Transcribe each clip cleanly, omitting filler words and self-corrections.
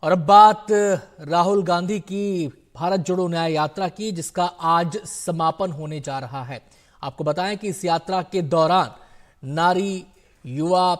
और अब बात राहुल गांधी की भारत जोड़ो न्याय यात्रा की, जिसका आज समापन होने जा रहा है। आपको बताएं कि इस यात्रा के दौरान नारी, युवा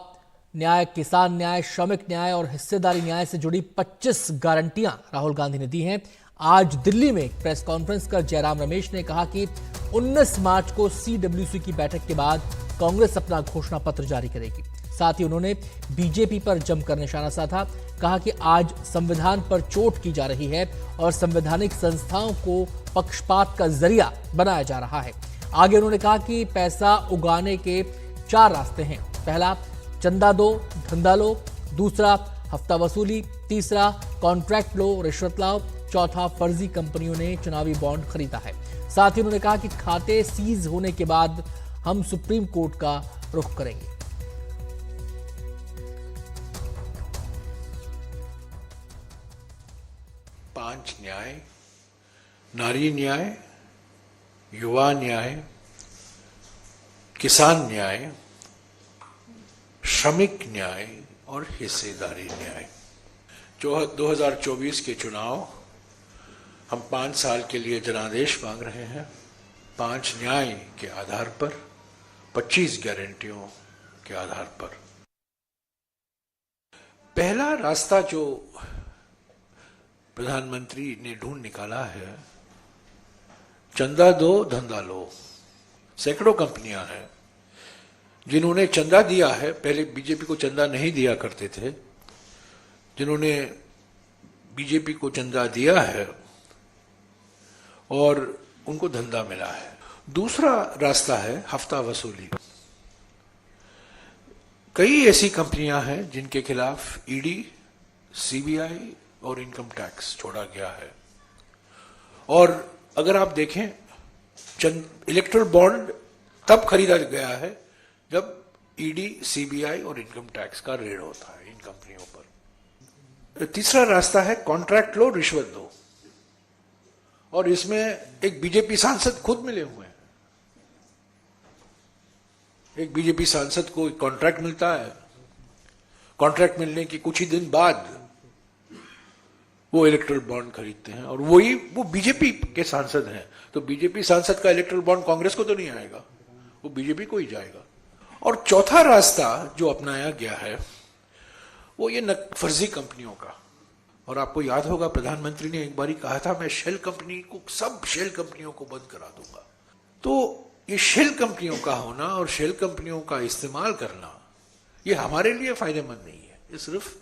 न्याय, किसान न्याय, श्रमिक न्याय और हिस्सेदारी न्याय से जुड़ी 25 गारंटियां राहुल गांधी ने दी हैं। आज दिल्ली में एक प्रेस कॉन्फ्रेंस कर जयराम रमेश ने कहा कि 19 मार्च को सीडब्ल्यूसी की बैठक के बाद कांग्रेस अपना घोषणा पत्र जारी करेगी। साथ ही उन्होंने बीजेपी पर जमकर निशाना साधा। कहा कि आज संविधान पर चोट की जा रही है और संवैधानिक संस्थाओं को पक्षपात का जरिया बनाया जा रहा है। आगे उन्होंने कहा कि पैसा उगाने के 4 रास्ते हैं। पहला, चंदा दो धंधा लो। दूसरा, हफ्ता वसूली। तीसरा, कॉन्ट्रैक्ट लो, रिश्वत लाओ। चौथा, फर्जी कंपनियों ने चुनावी बॉन्ड खरीदा है। साथ ही उन्होंने कहा कि खाते सीज होने के बाद हम सुप्रीम कोर्ट का रुख करेंगे। पांच न्याय, नारी न्याय, युवा न्याय, किसान न्याय, श्रमिक न्याय और हिस्सेदारी न्याय। जो 2024 के चुनाव हम 5 साल के लिए जनादेश मांग रहे हैं। 5 न्याय के आधार पर, 25 गारंटियों के आधार पर। पहला रास्ता जो प्रधानमंत्री ने ढूंढ निकाला है, चंदा दो धंधा लो। सैकड़ों कंपनियां हैं जिन्होंने चंदा दिया है, पहले बीजेपी को चंदा नहीं दिया करते थे, जिन्होंने बीजेपी को चंदा दिया है और उनको धंधा मिला है। दूसरा रास्ता है हफ्ता वसूली। कई ऐसी कंपनियां हैं जिनके खिलाफ ईडी, सीबीआई और इनकम टैक्स छोड़ा गया है। और अगर आप देखें, इलेक्टोरल बॉन्ड तब खरीदा गया है जब ईडी, सीबीआई और इनकम टैक्स का रेड होता है इन कंपनियों पर। तीसरा रास्ता है कॉन्ट्रैक्ट लो, रिश्वत दो। और इसमें एक बीजेपी सांसद खुद मिले हुए हैं। एक बीजेपी सांसद को एक कॉन्ट्रैक्ट मिलता है, कॉन्ट्रैक्ट मिलने के कुछ ही दिन बाद वो इलेक्टोरल बॉन्ड खरीदते हैं और वो बीजेपी के सांसद हैं। तो बीजेपी सांसद का इलेक्टोरल बॉन्ड कांग्रेस को तो नहीं आएगा, वो बीजेपी को ही जाएगा। और चौथा रास्ता जो अपनाया गया है वो ये फर्जी कंपनियों का। और आपको याद होगा, प्रधानमंत्री ने एक बारी कहा था, मैं शेल कंपनी को, सब शेल कंपनियों को बंद करा दूंगा। तो ये शेल कंपनियों का होना और शेल कंपनियों का इस्तेमाल करना, ये हमारे लिए फायदेमंद नहीं है। ये सिर्फ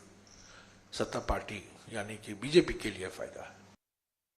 सत्ता पार्टी यानी कि बीजेपी के लिए फायदा है।